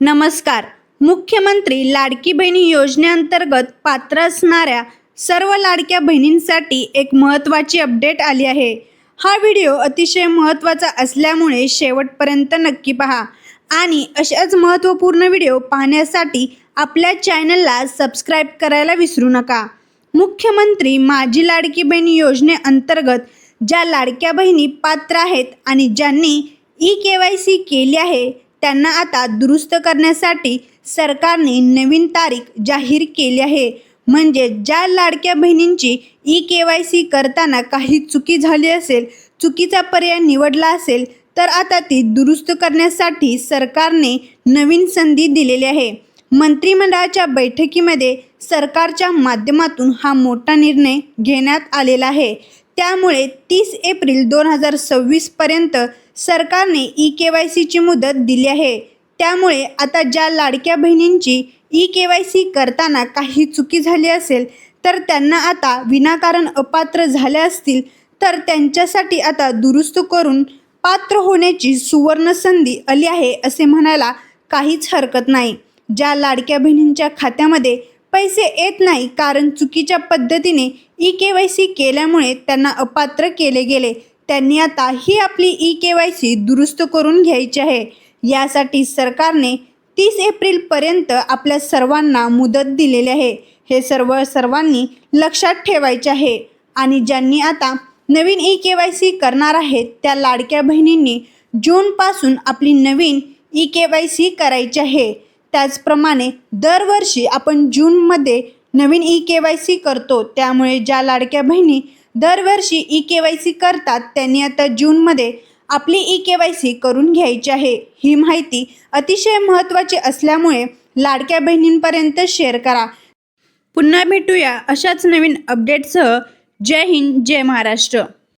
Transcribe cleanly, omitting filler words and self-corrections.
नमस्कार. मुख्यमंत्री लाडकी बहीण योजनेअंतर्गत पात्र असणाऱ्या सर्व लाडक्या बहिणींसाठी एक महत्त्वाची अपडेट आली आहे. हा व्हिडिओ अतिशय महत्त्वाचा असल्यामुळे शेवटपर्यंत नक्की पहा आणि अशाच महत्त्वपूर्ण व्हिडिओ पाहण्यासाठी आपल्या चॅनलला सबस्क्राईब करायला विसरू नका. मुख्यमंत्री माझी लाडकी बहीण योजनेअंतर्गत ज्या लाडक्या बहिणी पात्र आहेत आणि ज्यांनी ई-KYC केली आहे त्यांना आता दुरुस्त करण्यासाठी सरकारने नवीन तारीख जाहीर केली आहे. म्हणजे ज्या लाडक्या बहिणींची ई-KYC करताना काही चुकी झाली असेल, चुकीचा पर्याय निवडला असेल, तर आता ती दुरुस्त करण्यासाठी सरकारने नवीन संधी दिलेली आहे. मंत्रिमंडळाच्या बैठकीमध्ये सरकारच्या माध्यमातून हा मोठा निर्णय घेण्यात आलेला आहे. त्यामुळे 30 एप्रिल 2026 पर्यंत सरकारने ई-KYCची मुदत दिली आहे. त्यामुळे आता ज्या लाडक्या बहिणींची ई-KYC करताना काही चुकी झाली असेल, तर त्यांना आता विनाकारण अपात्र झाल्या असतील, तर त्यांच्यासाठी आता दुरुस्त करून पात्र होण्याची सुवर्ण संधी आली आहे असे म्हणायला काहीच हरकत नाही. ज्या लाडक्या बहिणींच्या खात्यामध्ये पैसे येत नाही कारण चुकीच्या पद्धतीने ई-KYC केल्यामुळे त्यांना अपात्र केले गेले, त्यांनी आता ही आपली ई-KYC दुरुस्त करून घ्यायची आहे. यासाठी सरकारने 30 एप्रिलपर्यंत आपल्या सर्वांना मुदत दिलेली आहे. हे सर्वांनी लक्षात ठेवायचे आहे. आणि ज्यांनी आता नवीन ई-KYC करणार आहेत त्या लाडक्या बहिणींनी जूनपासून आपली नवीन ई-KYC करायची आहे. त्याचप्रमाणे दरवर्षी आपण जूनमध्ये नवीन ई-KYC करतो. त्यामुळे ज्या लाडक्या बहिणी दरवर्षी ई-KYC करतात त्यांनी आता जूनमध्ये आपली ई-KYC करून घ्यायची आहे. ही माहिती अतिशय महत्त्वाची असल्यामुळे लाडक्या बहिणींपर्यंत शेअर करा. पुन्हा भेटूया अशाच नवीन अपडेटसह. जय हिंद, जय महाराष्ट्र.